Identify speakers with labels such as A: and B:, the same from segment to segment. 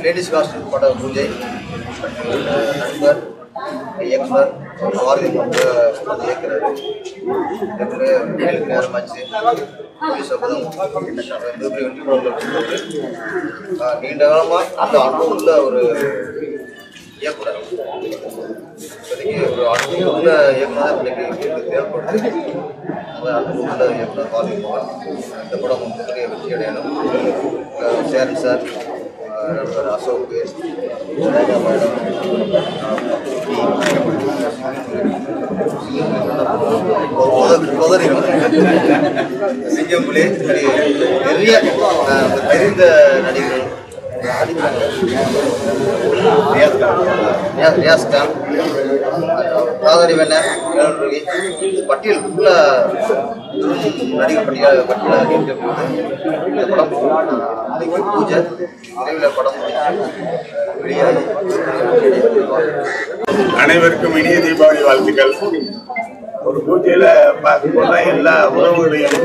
A: Ladies costume பட பூஜை நண்பர் இயக்குனர் பாரதி வந்து இயக்குனர் நேரமாச்சு நீண்ட காலமாக அந்த அனுபவம் உள்ள ஒரு இயக்குனர் இப்போதைக்கு ஒரு அனுபவம் உள்ள இயக்குனர் இன்னைக்கு தேவைப்படுது. அந்த அனுபவம் உள்ள இயக்குனர் பாரதி மோகன் இந்த படம் மிகப்பெரிய வெற்றி அடையணும். சேரன் சார், நண்பர் அசோக், ரேகா மேடம், சிங்கம்புலி, நிறைய தெரிந்த நடிகர்கள், ரியாஸ் கான், காதரி வேணர், பட்டியல் ஃபுல்லாக நடிகர் பட்டியலாக இருக்கிறது. இந்த படம் பூஜை விரைவில் படம் வெளியாகி
B: அனைவருக்கும் இனிய தீபாவளி வாழ்த்துக்கள். ஒரு பூஜையில பார்க்கும்போது எல்லா உறவுகளையும்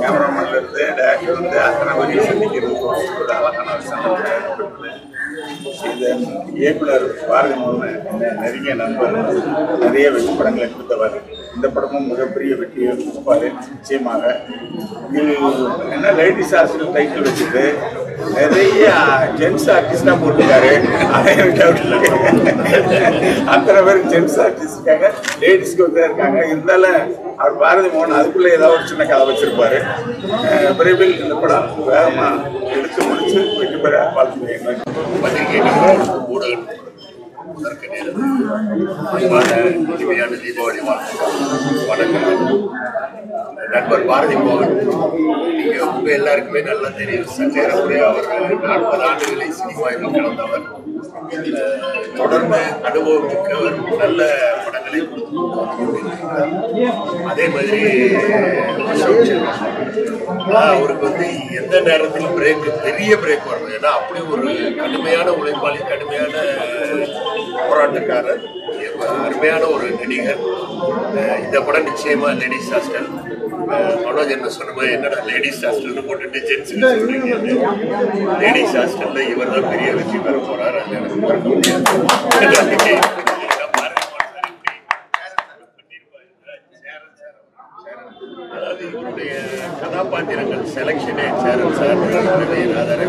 B: கேமராமேன்ல இருந்து டைரக்டர் வந்து அத்தனை வரையும் சந்திக்கிறது ஒரு அழகான ஒரு சந்தர்ப்பம். இந்த இயக்குனர் பாரதி மோகன் நெருங்கிய நண்பர், நிறைய வெற்றி படங்களை கொடுத்தவர். இந்த படமும் மிகப்பெரிய வெற்றியை கொடுப்பாரு நிச்சயமாக. என்ன லேடிஸ் ஹாஸ்டல் டைட்டில் வச்சுட்டு நிறைய ஜென்ஸ் ஆர்டிஸ்டா போட்டிருக்காரு. அத்தனை பேர் ஜென்ஸ் ஆர்டிஸ்டுக்காக லேடிஸ்க்கு வந்து இருக்காங்க. இருந்தாலும் அவர் பாரதி மோகன் அதுக்குள்ள ஏதாவது ஒரு சின்ன கதை வச்சிருப்பாரு. விரைவில் இந்த படம் வேகமா எடுத்து முடிச்சு வெற்றி பெற வாழ்த்துக்கிறேன்.
C: இனிமையான தீபாவளி வணக்கம். நண்பர் பாரதி மோகன், நீங்க உங்க எல்லாருக்குமே நல்லா தெரியும். சற்றேறக்குறைய அவர் 40 ஆண்டுகளை சினிமாவில் கலந்தவர். தொடர்ந்து அனுபவம் மிக்கவர். நல்ல படங்களை கொடுத்துருக்கிறார். அதே மாதிரி அவருக்கு வந்து எந்த நேரத்திலும் பெரிய பிரேக் வரும். ஏன்னா அப்படி ஒரு கடுமையான உழைப்பாளி, கடுமையான போராட்டக்காரர், அருமையான ஒரு நடிகர். இந்த படம் நிச்சயமா லேடிஸ் ஹாஸ்டல். மனோஜ் என்ன சொன்ன என்னடா லேடிஸ் ஹாஸ்டல்னு போட்டுட்டு ஜென்ஸ் சொல்றீங்க. லேடிஸ் ஹாஸ்டல்ல இவர் தான் பெரிய வெற்றி பெற போறாரு. அது எனக்கு மறக்க முடியாது. அதாவது இவருடைய கதாபாத்திரங்கள் செலக்ஷனே சேரன் சார், ரவியண்ணன்,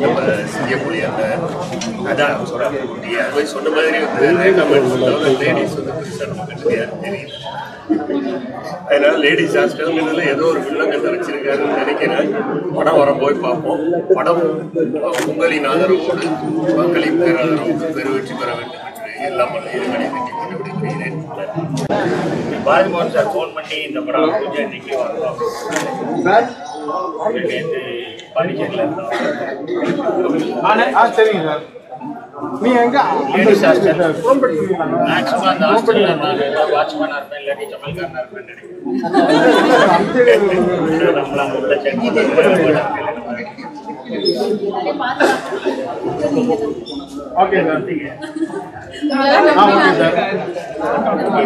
C: நம்ம சிங்கம்புலி அண்ணன், அதான் குட்டி அது சொன்ன மாதிரி வந்து ரேகா மேடம் லேடிஸ் வந்து பெருசாக நமக்கு தெரியல. அதனால லேடிஸ் ஹாஸ்டல்ங்கிறதுல ஏதோ ஒரு வில்லங்கத்தை வச்சிருக்காருன்னு நினைக்கிறேன். படம் வர போய் பார்ப்போம். படம் உங்களின் ஆதரவோடு மக்களின் பேராதரவோடு பெரு வெற்றி பெற வேண்டும் என்று எல்லாம் கண்டுபிடிக்கிறேன்.
D: பாரதி மோகன் சார் ஃபோன் பண்ணி இந்த படம் பூஜை இன்னைக்கு வரலாம் நேற்று பாண்டிச்சேரியில் இருந்தோம்.
E: சரிங்க சார். நீங்கள் எங்கே
D: லேடிஸ் ஹாஸ்டல் மேக்ஸிமம் அந்த ஹாஸ்டலில் நான் ஏதாவது வாட்ச்மேனாக இருப்பேன், இல்லாட்டி சமையல்காரனாக இருப்பேன்னு நினைக்கிறேன். நம்மளாம் உள்ள check
E: okay sir. Okay sir.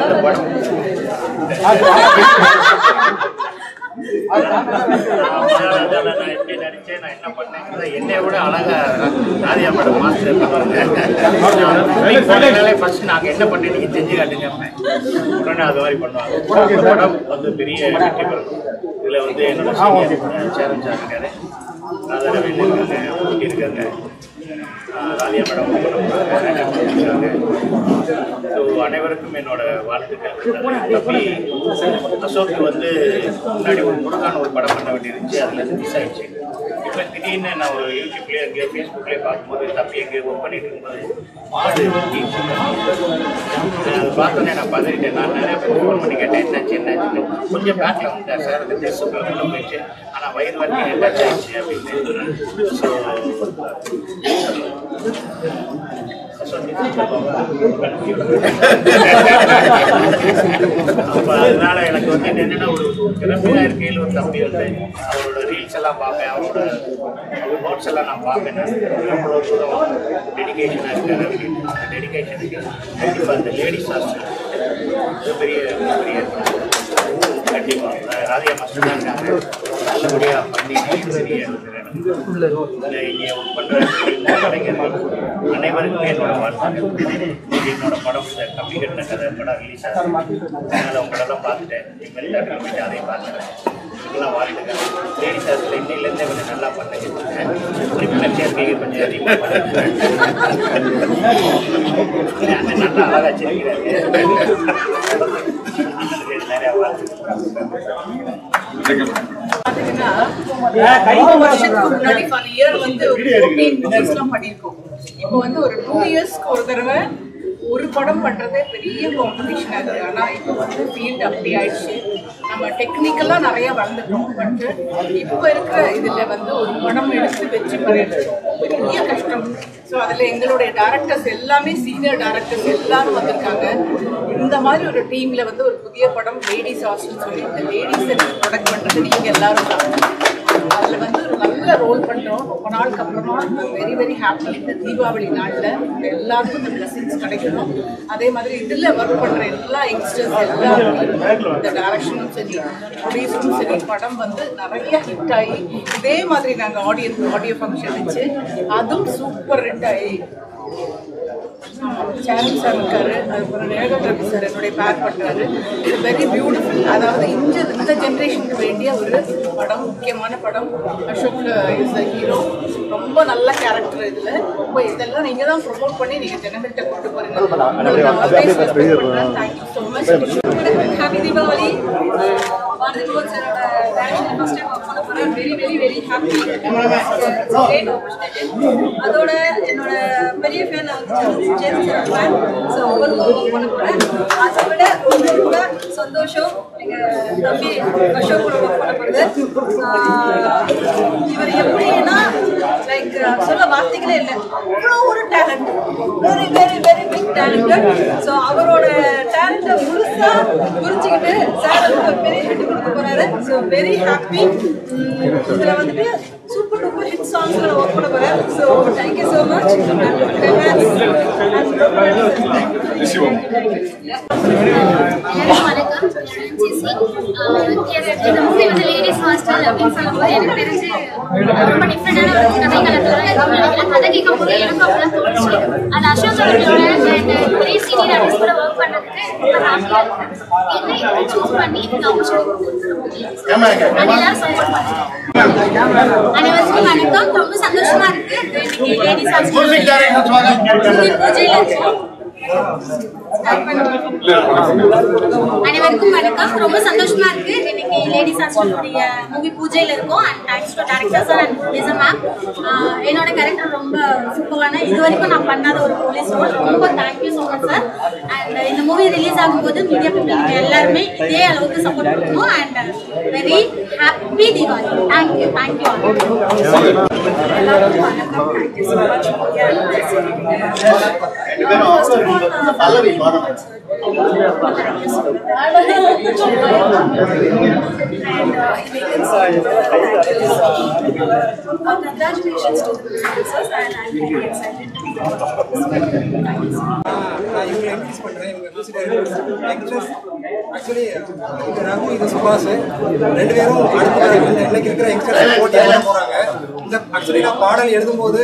D: இந்த படம் நான் எப்படி நடிச்சேன், நான் என்ன பண்ணேங்கிறத என்னை விட அழகா ராதியா மேடம் மாஸ்டர் பண்ணுவாங்க. ஃபர்ஸ்ட் நாங்கள் என்ன பண்ணேன் நீங்கள் செஞ்சு காட்டுங்க, உடனே அது மாதிரி பண்ணுவாங்க. படம் வந்து பெரிய வெற்றி பெறும். இதில் வந்து என்னோட சீனியர் சேரன் சார் இருக்காரு, ராதாரவி இருக்காங்க, ராதியா மேடம் இருக்காங்க. ஸோ அனைவருக்கும் என்னோட வாழ்த்துக்கள். தம்பி அசோக் வந்து முன்னாடி ஒரு முருகான ஒரு படம் பண்ண வேண்டியிருந்துச்சு, அதில் மிஸ் ஆயிடுச்சு. இப்போ திடீர்னு நான் ஒரு யூடியூப்லேயே எங்கேயோ ஃபேஸ்புக்லேயே பார்க்கும்போது தம்பி எங்கேயோ ஒர்க் பண்ணிட்டு இருக்கும்போது மாடு அதை பார்த்தோன்னே நான் பதறிட்டேன். நான் நிறைய பேர் ஃபோன் பண்ணி கேட்டேன், என்னாச்சு கொஞ்சம் பேக்கில் வந்துட்டேன் சார், அது ட்ரெஸ் உள்ள போயிடுச்சு, ஆனால் வயிறு வரைக்கும் என்னாச்சு ஆயிடுச்சு அப்படின்னு. ஸோ அப்போ அதனால எனக்கு வந்து என்னென்னா ஒரு திறமையாக இருக்கையில் ஒரு தம்பி வந்து அவரோட ரீல்ஸ் எல்லாம் பார்ப்பேன், அவரோட நோட்ஸ் எல்லாம் நான் பார்ப்பேன். எவ்வளோ தூரம் டெடிக்கேஷனாக இருக்காரு. அந்த டெடிக்கேஷனுக்கு கண்டிப்பாக அந்த லேடிஸ் ஹாஸ்டல் பெரிய பெரிய கண்டிப்பாக ராதியா மாஸ்டர் தான் இருக்காங்க. நல்லபடியாக பண்ணி பெரிய இங்கே பண்ற அனைவருக்கும் என்னோட வாழ்த்துக்கள். என்னோட படம் கம்மி கட்டின கதை படம் ரிலீஸ் ஆகும். அதனால் உங்களெல்லாம் பார்த்துட்டேன். எங்கள் தேட்டரில் போயிட்டு அதையும் பார்த்துட்டேன். இதெல்லாம் வாழ்த்துக்கள். லேடிஸ் ஹாஸ்டல் இன்னிலேருந்தே கொஞ்சம் நல்லா பண்ணுங்க. உறுப்பினர் சேர்க்கையை கொஞ்சம் அதிகமாக அண்ணன் நல்லா அழகாக வச்சிருக்கிறாரு. நிறையா வாழ்த்துக்கள்.
F: இப்போ வந்து ஒரு 2 இயர்ஸ்க்கு ஒரு தடவை ஒரு படம் பண்றதே பெரிய காம்படிஷன் அது. ஆனா இப்போ வந்து ஃபீல்டு அப்படி ஆயிடுச்சு. நம்ம டெக்னிக்கலா நிறைய வளர்ந்துட்டோம். பட் இப்போ இருக்கிற இதுல வந்து ஒரு படம் எடுத்து வெற்றி பெறுறது பெரிய கஷ்டம். ஸோ அதில் எங்களுடைய டேரக்டர்ஸ் எல்லாமே சீனியர் டேரக்டர்ஸ் எல்லாரும் வந்திருக்காங்க. இந்த மாதிரி ஒரு டீமில் வந்து ஒரு புதிய படம் லேடிஸ் ஹாஸ்டல் சொல்லி இந்த லேடிஸை ப்ரொடக்ட் பண்ணுறது நீங்கள் எல்லாரும் தான். அதில் வந்து ஒரு நல்ல ரோல் பண்ணுறோம். ரொம்ப நாளுக்கு அப்புறமா வெரி வெரி ஹாப்பி. இந்த தீபாவளி நாளில் எல்லாருக்கும் இந்த பிளஸிங்ஸ் கிடைக்கணும். அதே மாதிரி இதில் ஒர்க் பண்ணுற எல்லா யங்ஸ்டர்ஸ் எல்லாரும் இந்த டைரக்ஷனும் சரி ப்ரொடியூசரும் சரி படம் வந்து நிறைய ஹிட் ஆகி இதே மாதிரி நாங்கள் ஆடியோ ஃபங்க்ஷன் வச்சு அதுவும் சூப்பர் ஹிட் ஆகி சேரன் சார் இருக்காரு. அதுக்கப்புறம் ரேகல் ரவி சார் என்னுடைய பேக் பண்ணுறாரு. இது வெரி பியூட்டிஃபுல். அதாவது இந்த ஜென்ரேஷனுக்கு வேண்டிய ஒரு படம், முக்கியமான படம். Ashok is the hero. ரொம்ப நல்ல கேரக்டர் இதில். ரொம்ப இதெல்லாம் நீங்கள் தான் ப்ரொமோட் பண்ணி நீங்கள் ஜனங்கள்கிட்ட கொண்டு போகிறீங்க. Thank you so much. Happy Deepavali. Bharathi மோகன் சாரோட டைரக்ஷன் ஃபர்ஸ்ட் டைம் ஒர்க் பண்ண போகிறேன். Very very very happy. Great opportunity. அதோட என்னோட பெரிய fan James sir fan. So அவருக்கு ஒர்க் பண்ண போகிறேன். அதை விட ரொம்ப சந்தோஷம் எங்கள் தம்பி அசோக் கூட ஒர்க் பண்ண போகிறது. இவர் எப்படின்னா லைக் சொல்ல வார்த்தைகளே இல்லை. அவ்வளோ ஒரு talent. Very very very big talented. So அவரோட டேலண்ட்டை முழுசாக புரிஞ்சுக்கிட்டு சார் ஒரு பெரிய ஹிட் கொடுக்க போகிறாரு. So very happy. இதில் வந்துட்டு சூப்பர் டூப்பர் ஹிட் சாங்ஸில் ஒர்க் பண்ண போகிறேன். So thank you so much.
G: வணக்கம். இந்த மூவி வந்து லேடிஸ் ஹாஸ்டல் அப்படின்னு சொல்லும்போது எனக்கு தெரிஞ்சு ரொம்ப டிஃப்ரெண்டான ஒரு கதைகளத்தில் நினைக்கிறேன். கதை கேட்கும் போது எனக்கு அப்படிலாம் தோணுச்சு. அது அசோக் அவர்களோட பெரிய சீனியர் ஆர்டிஸ்ட் கூட ஒர்க் பண்ணுறதுக்கு ரொம்ப ஹாப்பியாக இருக்கும். என்னை சூஸ் பண்ணி இந்த ஆப்பர்ச்சுனிட்டி எல்லாரும் சப்போர்ட் பண்ணுறேன். அனைவருக்கும் வணக்கம். ரொம்ப சந்தோஷமா இருக்கு. இன்னைக்கு லேடிஸ் ஹாஸ்டல் பூஜையில் இருக்கும். அனைவருக்கும் வணக்கம். ரொம்ப சந்தோஷமா இருக்கு. இன்னைக்கு லேடிஸ் ஹாஸ்டலுடைய மூவி பூஜையில் இருக்கும். And thanks to director sir and producer ma'am. என்னோட கேரக்டர் ரொம்ப சூப்பரான இது வரைக்கும் நான் பண்ணாத ஒரு போலீஸ் ரோல். ரொம்ப thank you so much sir. And இந்த மூவி ரிலீஸ் ஆகும்போது மீடியா பீப்புள் எல்லாருமே இதே அளவுக்கு சப்போர்ட் கொடுக்கணும். And very happy Deepavali. Thank you thank you. எல்லாருக்கும் வணக்கம். Thank you so much. Congratulations to the producers and I'm very excited to be part of this film. Thank you so much.
H: நான் இவங்களை introduce பண்ணுறேன். இவங்க ஆக்சுவலி இது ரகு, இது சுபாஷ். 2 பேரும் அடுத்த இன்னைக்கு இருக்கிற யங்ஸ்டர்ஸ் போட்டியாக போகிறாங்க. இந்த ஆக்சுவலி நான் பாடல் எழுதும்போது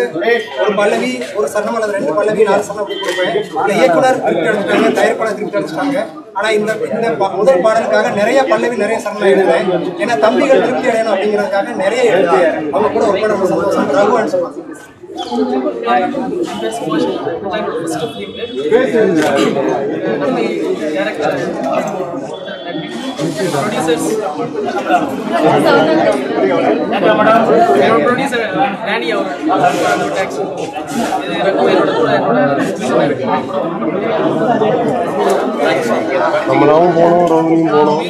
H: ஒரு பல்லவி, ஒரு சரணம் அல்லது 2 பல்லவி 4 சரணம் அப்படி கொடுப்பேன். இந்த இயக்குனர் திருப்தி அடிச்சிட்டாங்க, தயாரிப்பாளர் திருப்தி அடிச்சிட்டாங்க. ஆனால் இந்த முதல் பாடலுக்காக நிறைய பல்லவி நிறைய சரணம் எழுதுவேன். ஏன்னா தம்பிகள் திருப்தி அடையணும் அப்படிங்கிறதுக்காக நிறைய எழுது. அவங்க கூட ஒரு ரொம்ப சந்தோஷம். ரகு அண்ட் சுபாஷ்.
E: நம்மளாவும் போனோம், ரோமியும் போனோம்.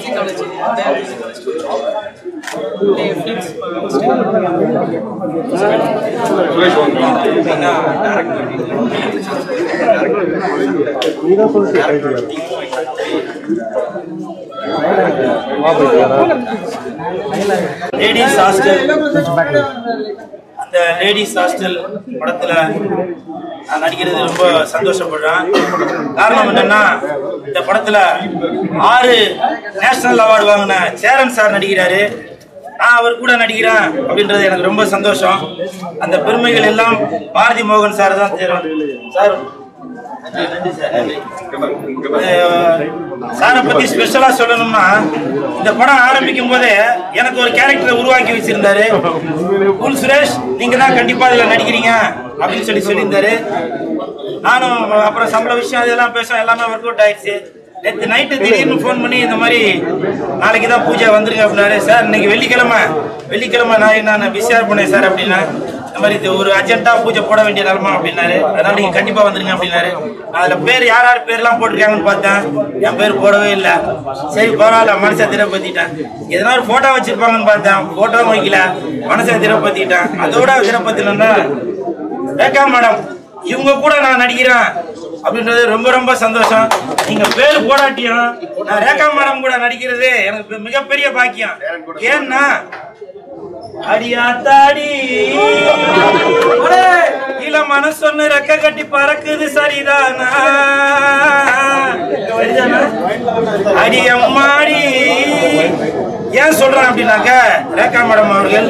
E: நீதான் சொல்லிட்டு
I: லேடிஸ் ஹாஸ்டல். அந்த லேடிஸ் ஹாஸ்டல் படத்துல நான் நடிக்கிறது ரொம்ப சந்தோஷப்படுறேன். காரணம் என்னன்னா, இந்த படத்துல 6 நேஷனல் அவார்டு வாங்கின சேரன் சார் நடிக்கிறாரு. நான் அவர் கூட நடிக்கிறேன் அப்படின்றது எனக்கு ரொம்ப சந்தோஷம். அந்த பெருமைகள் எல்லாம் பாரதி மோகன் சார் தான் தெரியும். சார் சாரை பத்தி ஸ்பெஷலா சொல்லணும்னா, இந்த படம் ஆரம்பிக்கும் போதே எனக்கு ஒரு கேரக்டரை உருவாக்கி வச்சிருந்தாரு. கூல் சுரேஷ், நீங்க தான் கண்டிப்பா இதுல நடிக்கிறீங்க அப்படின்னு சொல்லியிருந்தாரு. நானும் அப்புறம் சம்பள விஷயம் அதெல்லாம் பேசும், எல்லாமே ஒர்க் அவுட் ஆயிடுச்சு. நேற்று நைட்டு திடீர்னு ஃபோன் பண்ணி இந்த மாதிரி நாளைக்கு தான் பூஜை வந்துருங்க அப்படின்னாரு. சார் இன்னைக்கு வெள்ளிக்கிழமை நான் பிஸியாக போனேன் சார் அப்படின்னா, இந்த மாதிரி இது ஒரு அர்ஜென்ட்டாக பூஜை போட வேண்டிய நிலமா அப்படின்னாரு. அதனால நீங்கள் கண்டிப்பாக வந்துருங்க அப்படின்னாரு. அதில் பேர் யார் பேர்லாம் போட்டிருக்காங்கன்னு பார்த்தேன், என் பேர் போடவே இல்லை. சரி பரவாயில்ல, மனசை திரப்பத்திட்டேன். எதனா ஒரு ஃபோட்டோ வச்சிருப்பாங்கன்னு பார்த்தேன், ஃபோட்டோவும் வைக்கல, மனசை திரப்பத்திட்டேன். அதோட திரப்பத்தினா ரேகா மேடம் இவங்க கூட நான் நடிக்கிறேன் அப்படின்றது ரொம்ப ரொம்ப சந்தோஷம். நீங்க பேரு போடாட்டியும் நான் ரேகா மேடம் கூட நடிக்கிறது எனக்கு மிகப்பெரிய பாக்கியம். ஏன்னா அடியாத்தாடி இளமான சொன்ன ரெக்க கட்டி பறக்குது சரிதானா, அடி அம்மாடி. ஏன் சொல்றேன் அப்படின்னாக்க, ரேகா மேடம் அவர்கள்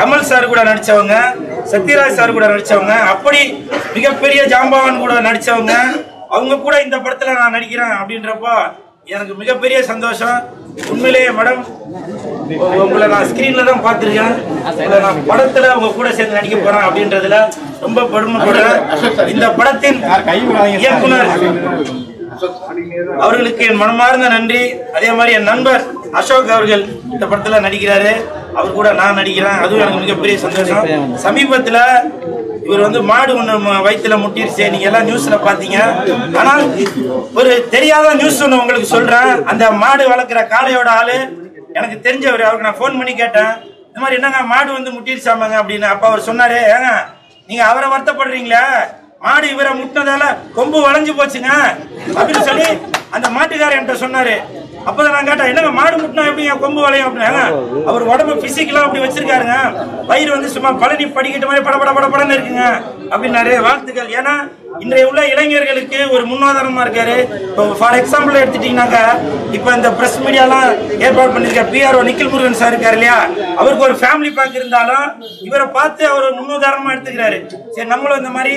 I: கமல் சார் கூட நடிச்சவங்க, சத்யராஜ் சார் கூட நடிச்சவங்க, அப்படி மிகப்பெரிய ஜாம்பவான் கூட நடிச்சவங்க. அவங்க கூட இந்த படத்துல நான் நடிக்கிறேன் அப்படின்றப்போ எனக்கு மிகப்பெரிய சந்தோஷம். உண்மையிலேயே மேடம், உங்களை நான் ஸ்கிரீன்ல தான் பார்த்துருக்கேன், உங்களை நான் படத்துல உங்க கூட சேர்ந்து நடிக்க போறேன் அப்படின்றதுல ரொம்ப பெருமைப்படுறேன். இந்த படத்தின் இயக்குனர் அவர்களுக்கு என் மனமார்ந்த நன்றி. அதே மாதிரி என் நண்பர் அசோக் அவர்கள் இந்த படத்துல நடிக்கிறாரு, அவர் கூட நான் நடிக்கிறேன், அதுவும் எனக்கு மிகப்பெரிய சந்தோஷம். சமீபத்துல இவர் மாடு ஒண்ணு வயிற்றுல முட்டிருச்சு, நீங்க எல்லாம் நியூஸ்ல பாத்தீங்க. ஆனால் ஒரு தெரியாத நியூஸ் ஒண்ணு உங்களுக்கு சொல்றேன். அந்த மாடு வளர்க்குற காளையோட ஆளு எனக்கு தெரிஞ்சவர். அவருக்கு நான் போன் பண்ணி கேட்டேன், இந்த மாதிரி என்னங்க மாடு முட்டிருச்சாமாங்க அப்படின்னு. அப்ப அவர் சொன்னாரு, ஏங்க நீங்க அவரை வருத்தப்படுறீங்களா, மாடு இவரை முட்டினதால கொம்பு வளைஞ்சு போச்சுங்க அப்படின்னு சொல்லி அந்த மாட்டுக்காரர் என்கிட்ட சொன்னாரு. அப்பதான் நான் கேட்டேன், என்னங்க மாடு முட்டினா எப்படி கொம்பு வளையும் அப்படின்னாங்க. அவர் உடம்பு பிசிக்கலா அப்படி வச்சிருக்காருங்க, வயிறு சும்மா பழனி படிக்கிட்ட மாதிரி படப்படன்னு இருக்குங்க அப்படின்னாரு. வாழ்த்துக்கள். ஏன்னா இன்றைய உள்ள இளைஞர்களுக்கு ஒரு முன்னுதாரணமா இருக்காரு. இப்போ ஃபார் எக்ஸாம்பிள் எடுத்துட்டீங்கன்னாக்கா, இப்போ இந்த பிரஸ் மீடியாலாம் ஏற்பாடு பண்ணிருக்க PRO நிக்கில் முருகன் சார் இருக்காரு இல்லையா, அவருக்கு ஒரு ஃபேமிலி பேக் இருந்தாலும் இவரை பார்த்து அவர் முன்னுதாரணமா எடுத்துக்கிறாரு. சரி நம்மளும் இந்த மாதிரி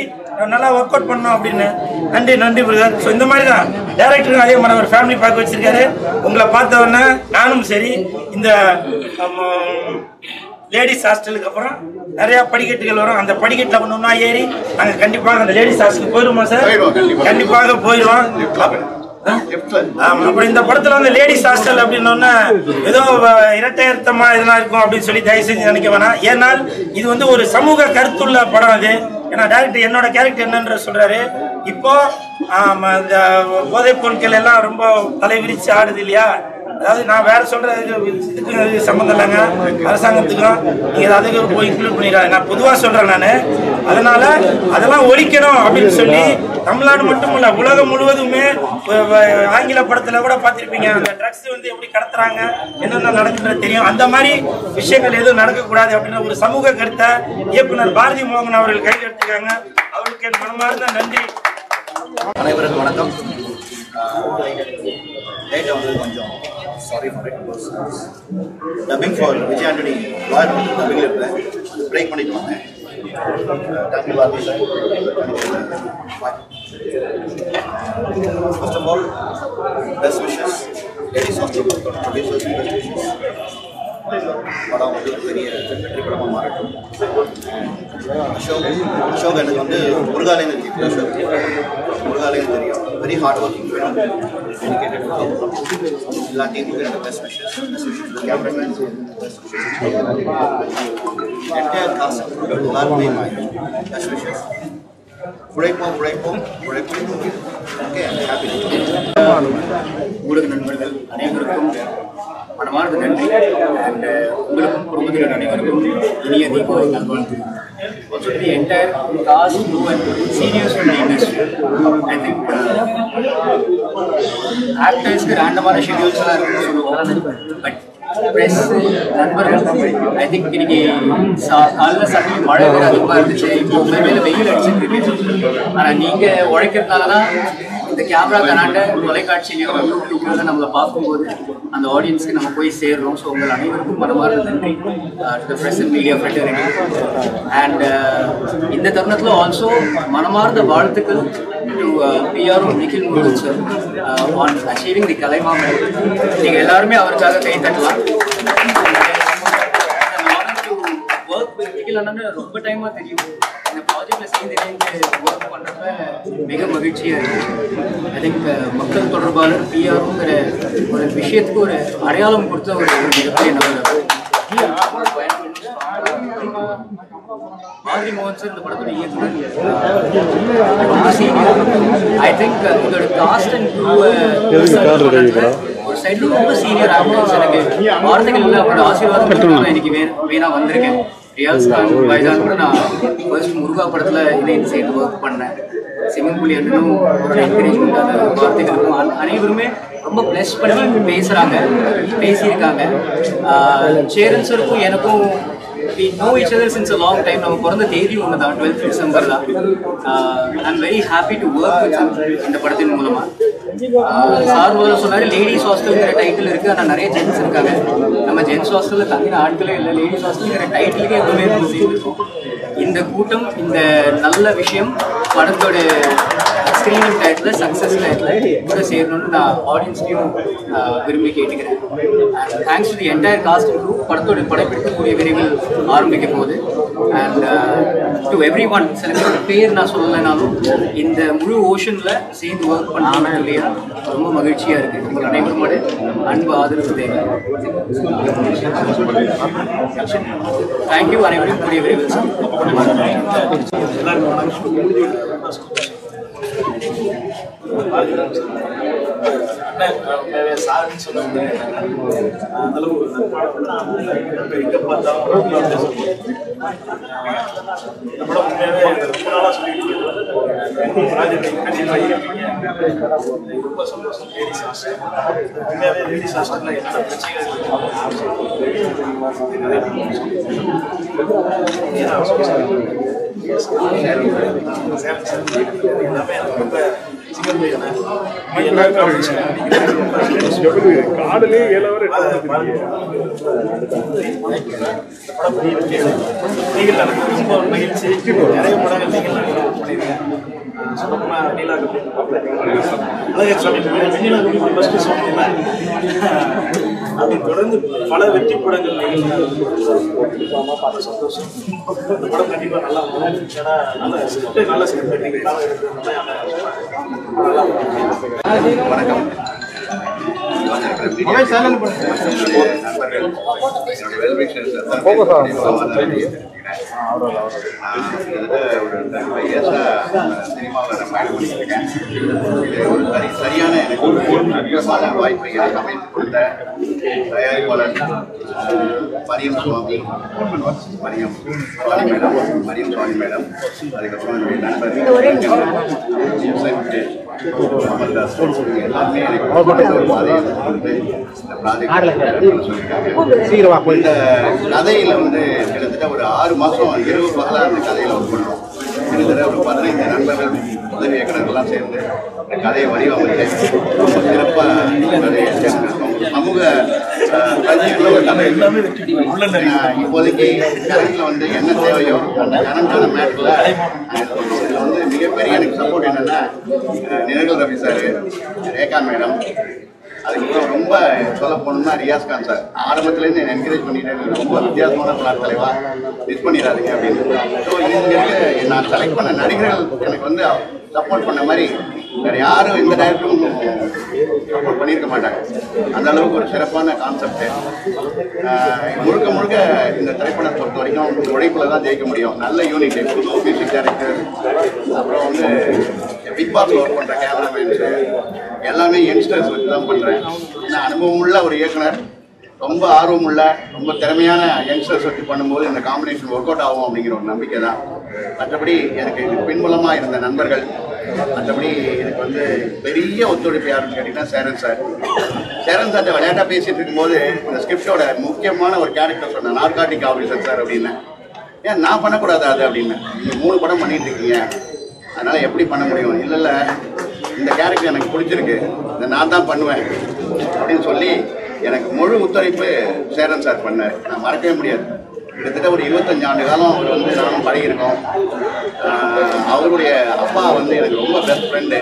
I: நல்லா ஒர்க் அவுட் பண்ணோம் அப்படின்னு. நன்றி பிரதர். ஸோ இந்த மாதிரி தான் டைரக்டரும் அதே மாதிரி ஒரு ஃபேமிலி பேக் வச்சிருக்காரு. உங்களை பார்த்தவொன்னே நானும் சரி, இந்த லேடிஸ் ஹாஸ்டலுக்கு அப்புறம் நிறைய படிக்கட்டுகள் வரும், அந்த படிக்கட்டில் ஒன்றா ஏறி நாங்கள் கண்டிப்பாக அந்த லேடிஸ் ஹாஸ்டலுக்கு போயிடுவோமா சார்? கண்டிப்பாக போயிடுவோம். அப்புறம் இந்த படத்துல லேடிஸ் ஹாஸ்டல் அப்படின்னோன்னா ஏதோ இரட்டையர்த்தமா இதெல்லாம் இருக்கும் அப்படின்னு சொல்லி தயவு செஞ்சு நினைக்க வேணாம். ஏன்னால் இது ஒரு சமூக கருத்துள்ள படம் அது. ஏன்னா டைரக்டர் என்னோட கேரக்டர் என்னன்ற சொல்றாரு. இப்போ இந்த போதைப் பொருட்கள் எல்லாம் ரொம்ப தலைவிரிச்சு ஆடுது இல்லையா, அதாவது நான் வேற சொல்ற இதுக்கு சம்மந்தம் இல்லைங்க, அரசாங்கத்துக்கும் நீங்க அதுக்கு போய் இன்க்ளூட் பண்ணிடுறாங்க. நான் பொதுவா சொல்றேன் நான். அதனால அதெல்லாம் ஒழிக்கணும் அப்படின்னு சொல்லி தமிழ்நாடு மட்டும் இல்ல உலகம் முழுவதுமே ஆங்கில படத்துல கூட பார்த்திருப்பீங்க, அந்த ட்ரக்ஸ் எப்படி கடத்துறாங்க, என்னென்ன நடக்குன்றது தெரியும். அந்த மாதிரி விஷயங்கள் எதுவும் நடக்கக்கூடாது அப்படின்னு ஒரு சமூக கருத்தை இயக்குனர் பாரதி மோகன் அவர்கள் கையில் எடுத்துக்காங்க. அவருக்கு என் மனமார்ந்த நன்றி.
A: அனைவருக்கும் வணக்கம். கொஞ்சம் sorry for it. Dubbing for Vijay Antony lawyer டப்பிங்கில் இருந்தேன், பிரேக் பண்ணிட்டு வந்தேன். Thank you Bharathi sir. First of all best wishes ladies hostel producers, best wishes. படம் பெரிய வெற்றி படமாக மாறட்டும். அசோக் எனக்கு முருகாலயம் தெரியும், அசோக் முருகாலயம் தெரியும். Very hard working, dedicated. எல்லா டீமுக்கும் எனக்கு best wishes. Cameraman best wishes. Entire cast எல்லாருமே பெஸ்ட் விஷஸ். உழைப்போம். Okay, happy.
D: ஊடக நண்பர்கள் அனைவருக்கும் மனமார்ந்த நன்றி. அண்ட் உங்களுக்கும் குடும்பத்தினர் அனைவருக்கும் இனிய தீபாவளி நல்வாழ்த்துக்கள். Also the entire cast, crew and seniors from the industry. I think actors ரேண்டமான ஷெட்யூல்ஸ் எல்லாம் இருக்குன்னு சொல்லுவோம். பட் ப்ரெஸ் நண்பர்கள் ஐ திங்க் இன்னைக்கு காலையில் சட்டம் மழை வேறு அதிகமாக இருந்துச்சு. இப்போ உங்கள் மேலே வெயில் அடிச்சுட்டு இருக்கு. ஆனால் நீங்கள் உழைக்கிறதுனால தான்
J: இந்த கேமரா கனாட்ட தொலைக்காட்சியிலையும் யூடியூப்ல நம்மளை பார்க்கும்போது அந்த ஆடியன்ஸ்க்கு நம்ம போய் சேர்றோம். ஸோ உங்கள் அனைவருக்கும் மனமார்ந்த நன்றி to press and media fraternity. And இந்த தருணத்தில் ஆல்சோ மனமார்ந்த வாழ்த்துக்கள் to PRO Nikhil Murugan sir on achieving the Kalaimamani. நீங்கள் எல்லாருமே அவருக்காக கை தட்டலாம். நிகில் அண்ணன் ரொம்ப டைமாக தெரியும். இந்த ப்ராஜெக்ட்ல சேர்ந்து ஒர்க் பண்ணுறப்ப மிக மகிழ்ச்சியாக இருக்குது. ஐ திங்க் மக்கள் தொடர்பாளர் பிஆர்ஓங்கிற ஒரு விஷயத்துக்கு ஒரு அடையாளம் கொடுத்த ஒரு மிகப்பெரிய நபர். மாதிரி மோகன் சார் இந்த படத்தோட இயக்குனர் ரொம்ப சீனியர். ஐ திங்க் இதோட காஸ்ட் அண்ட் ஒரு சைடில் ரொம்ப சீனியர் ஆக்டர்ஸ். எனக்கு வார்த்தைகள் இல்லை, அவரோட ஆசீர்வாதம் இன்னைக்கு வேணா வந்திருக்கேன். ரியாஸ் கான் வைஜான் கூட நான் ஃபர்ஸ்ட் முருகா படத்தில் இணைந்து சேர்ந்து ஒர்க் பண்ணேன். சிவம்புலி அண்ணனும் அவரோட என்கரேஜ்மெண்ட் அந்த வார்த்தைகளுக்கும் அனைவருமே ரொம்ப பிளஸ் பண்ணி பேசியிருக்காங்க. சேரன் சருக்கும் எனக்கும் we know each other since a long time. நம்ம பிறந்த தேதி ஒன்று தான், 12th December தான். I'm very happy to work with him இந்த படத்தின் மூலமா. சார் முதல்ல சொன்னார் லேடிஸ் ஹாஸ்டல்ங்கிற டைட்டில் இருக்குது, ஆனால் நிறைய ஜென்ஸ் இருக்காங்க. நம்ம ஜென்ஸ் ஹாஸ்டலில் தங்கின ஆட்களே இல்லை. லேடிஸ் ஹாஸ்டலுங்கிற டைட்டிலுக்கே எப்பவுமே நம்ம சேர்ந்துருக்கோம். இந்த கூட்டம், இந்த நல்ல விஷயம் படத்தோட ஸ்க்ரீனிங் டயத்தில் சக்ஸஸ் டயத்தில் கூட சேரணும்னு நான் ஆடியன்ஸ்லையும் விரும்பி கேட்டுக்கிறேன். And thanks to the entire cast and group. படத்தோட படப்பிடிக்கக்கூடிய விரைவில் ஆரம்பிக்க போகுது. அண்ட் டு எவ்ரி ஒன், சில பேர் நான் சொல்லலைனாலும் இந்த முழு ஓஷனில் சேர்ந்து ஒர்க் பண்ணாமல் இல்லையா ரொம்ப மகிழ்ச்சியாக இருக்குது. உங்கள் அனைவரோட அன்பு ஆதரவு தேவை. தேங்க்யூ. அனைவரும் கூடிய விரைவில்
I: சாருன்னு சொன்னாங்க. அந்தளவு எங்கே பார்த்தாலும் நம்மளோட உண்மையாகவே ரொம்ப நாளாக சொல்லிட்டு ரொம்ப சந்தோஷம். லேடிஸ் ஹாஸ்டல் உண்மையாகவே லேடிஸ் ஹாஸ்டலில் என்னென்ன பிரச்சனைகள் எல்லாமே எனக்கு ரொம்ப
E: காடலே 7 hour
I: நீங்கள் ரொம்ப மகிழ்ச்சி. நிறைய படங்கள் நீங்கள் பண்ணியிருக்கேன். சொல்லப்போனால் நீலா கபடி அழகசாமி வெண்ணிலா கபடி ஃபஸ்ட்டு சொன்னீங்க. அதை தொடர்ந்து பல வெற்றி படங்கள் பார்த்து சந்தோஷம். இந்த படம் கண்டிப்பாக நல்லா வரும். ஏன்னா நல்ல ஸ்கிரிப்ட், நல்ல ஸ்கிரிப்ட் நீங்கள்
B: வணக்கம். சினிமாவில் நான் பயணம் பண்ணியிருக்கேன். இது ஒரு சரியான எனக்கு ஒரு வாய்ப்பை எனக்கு அமைத்து கொடுத்த தயாரிப்பாளர் மரியம் சுவாமி மேடம், அதுக்கப்புறம் என்னுடைய நண்பர் அமர்தாஸ், எல்லாருமே எனக்கு அதே கொடுத்து இந்த ப்ராஜெக்ட் சொல்லியிருக்காங்க. இந்த கதையில் வந்து கிட்டத்தட்ட ஒரு 6 மாதம் இரவு பகலாக அந்த கதையில் ஒர்க் பண்ணுறோம். கிட்டத்தட்ட ஒரு 15 நண்பர்கள், உதவி இயக்குநர்கள்லாம் சேர்ந்து இந்த கதையை வடிவமைத்து ரொம்ப சிறப்பாக கதையை சேர்ந்துருக்கோம். சமூக ஒரு கதை எல்லாமே இப்போதைக்கு கரண்டில் வந்து என்ன தேவையோ அந்த கரண்டான மேட்டில் இதில் வந்து மிகப்பெரிய எனக்கு சப்போர்ட் என்னென்னா நிரகல் ரவி சார், ரேகா மேடம், அதுக்கப்புறம் ரொம்ப சொல்ல போனோம்னா ரியாஸ் கான் சார் ஆரம்பத்துலேருந்து என்னை என்கரேஜ் பண்ணிட்டு ரொம்ப வித்தியாசமான படம் தலைவா மிஸ் பண்ணிடாதீங்க அப்படின்னு. ஸோ இங்கே இருக்க நான் செலக்ட் பண்ண நடிகர்கள் எனக்கு வந்து சப்போர்ட் பண்ண மாதிரி வேறு யாரும் எந்த டைரக்டரும் சப்போர்ட் பண்ணியிருக்க மாட்டாங்க. அந்த அளவுக்கு ஒரு சிறப்பான கான்செப்ட். முழுக்க இந்த திரைப்படம் பொறுத்த வரைக்கும் உழைப்பில் தான் ஜெயிக்க முடியும். நல்ல யூனிட், புது மியூசிக் டைரக்டர், அப்புறம் வந்து பிக் பாஸ்ல ஒர்க் பண்ணுற கேமராமேன்ஸு எல்லாமே யங்ஸ்டர்ஸ் வச்சு தான் பண்ணுறேன். ஏன்னா அனுபவம் உள்ள ஒரு இயக்குனர், ரொம்ப ஆர்வம் உள்ள ரொம்ப திறமையான யங்ஸ்டர்ஸ் வச்சு பண்ணும்போது இந்த காம்பினேஷன் ஒர்க் அவுட் ஆகும் அப்படிங்கிற ஒரு நம்பிக்கை தான். மற்றபடி எனக்கு இது பின்புலமாக இருந்த நண்பர்கள், மற்றபடி எனக்கு வந்து பெரிய ஒத்துழைப்பு யாருன்னு கேட்டிங்கன்னா சேரன் சார்ட்ட விளையாட்டாக பேசிகிட்டு இருக்கும்போது இந்த ஸ்கிரிப்டோட முக்கியமான ஒரு கேரக்டர் சொன்னேன், நார்காட்டிக் ஆஃபீஸர் சார் அப்படின்னு. ஏன் நான் பண்ணக்கூடாது அது அப்படின்னு, நீங்கள் 3 படம் பண்ணிட்டு இருக்கீங்க, அதனால் எப்படி பண்ண முடியும்? இல்லை
K: இந்த கேரக்டர் எனக்கு பிடிச்சிருக்கு, இதை நான் தான் பண்ணுவேன் அப்படின்னு சொல்லி எனக்கு முழு ஒத்துழைப்பு சேரன் சார் பண்ணார். நான் மறக்கவே முடியாது. கிட்டத்தட்ட ஒரு 25 ஆண்டு காலம் அவர் வந்து நானும் பழகியிருக்கோம். அவருடைய அப்பா வந்து எனக்கு ரொம்ப பெஸ்ட் ஃப்ரெண்டு.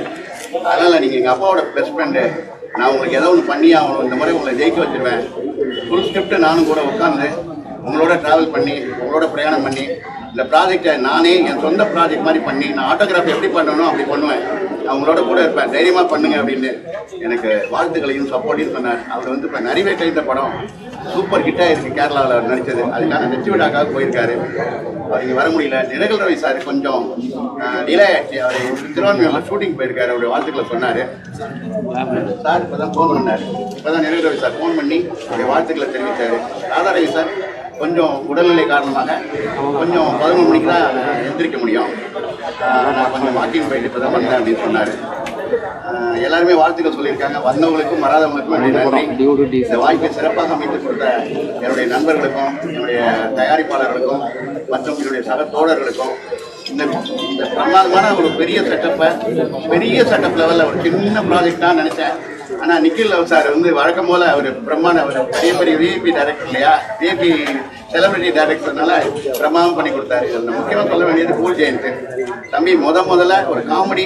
K: அதனால் நீங்கள் எங்கள் அப்பாவோட பெஸ்ட் ஃப்ரெண்டு, நான் உங்களுக்கு ஏதோ ஒன்று பண்ணி ஆகணும், இந்த மாதிரி உங்களை ஜெயிக்க வச்சுருவேன். ஃபுல் ஸ்கிரிப்ட் நானும் கூட உட்காந்து உங்களோட ட்ராவல் பண்ணி உங்களோட பிரயாணம் பண்ணி இந்த ப்ராஜெக்டை நானே என் சொந்த ப்ராஜெக்ட் மாதிரி பண்ணி நான் ஆட்டோகிராஃபி எப்படி பண்ணணும் அப்படி பண்ணுவேன், அவங்களோட கூட இருப்பேன், தைரியமாக பண்ணுங்க அப்படின்னு எனக்கு வாழ்த்துக்களையும் சப்போர்ட்டையும் சொன்னார். அவர் வந்து இப்போ நிறைவே கைத்த படம் சூப்பர் ஹிட்டாக இருக்குது. கேரளாவில் அவர் நடித்தது, அதுக்கான வெற்றி விழாக்காக போயிருக்காரு. அவர் இங்கே வர முடியல. நிரகல் ரவி சார் கொஞ்சம் டிலே ஆகிடுச்சு. அவர் திருவான்மையூரில் ஷூட்டிங் போயிருக்காரு. அவருடைய வாழ்த்துக்களை சொன்னார். சார் இப்போ தான் ஃபோன் பண்ணார். இப்போ தான் நிரகல் ரவி சார் ஃபோன் பண்ணி அவருடைய வாழ்த்துக்களை தெரிவித்தார். ராதாரவி சார் கொஞ்சம் உடல்நிலை காரணமாக கொஞ்சம் 11 மணிக்கு தான் எந்திரிக்க முடியும், நான் கொஞ்சம் வாக்கிங் போயிட்டு இப்போ தான் வந்தேன் அப்படின்னு சொன்னார். எல்லாருமே வாழ்த்துக்கள் சொல்லியிருக்காங்க. வந்தவங்களுக்கும் வராதவங்களுக்கும் நன்றி. இந்த வாய்ப்பை சிறப்பாக அமைத்து கொடுத்த என்னுடைய நண்பர்களுக்கும் என்னுடைய தயாரிப்பாளர்களுக்கும் மற்றும் என்னுடைய சக தோழர்களுக்கும் இந்த பிரமாதமான ஒரு பெரிய செட்டப் லெவலில் ஒரு சின்ன ப்ராஜெக்ட் தான் நினச்சேன். ஆனால் நிக்கில் லவ் சார் வந்து வழக்கம் போல் அவர் பிரம்மாண்ட அவர் பெரிய விஐபி டைரக்டர் இல்லையா, விஐபி செலிபிரிட்டி டைரக்டர்னால பிரமாதம் பண்ணி கொடுத்தாரு. இதில் முக்கியமாக சொல்ல வேண்டியது கூல் ஜெயந்த் தம்பி. முதல்ல ஒரு காமெடி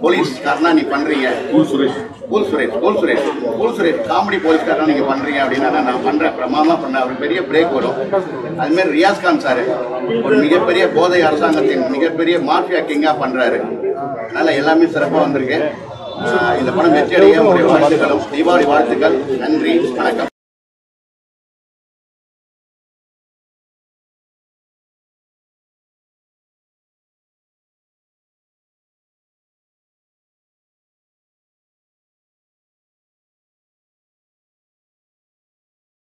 K: போலீஸ்காரனா நீ பண்ணுறீங்க, கூல் சுரேஷ் காமெடி போலீஸ்காரனா நீங்கள் பண்ணுறீங்க அப்படின்னா நான் பண்ணுறேன், பிரமாதமாக பண்ணேன். அவர் பெரிய பிரேக் வரும். அதுமாதிரி ரியாஸ் கான் சார் ஒரு மிகப்பெரிய போதை அரசாங்கத்தின் மிகப்பெரிய மாஃபியா கிங்காக பண்ணுறாரு. அதனால் எல்லாமே சிறப்பாக வந்திருக்கு. இந்த படம் வெற்றி அடைய உங்களுடைய வாழ்த்துக்களும் தீபாவளி வாழ்த்துக்கள். நன்றி, வணக்கம்.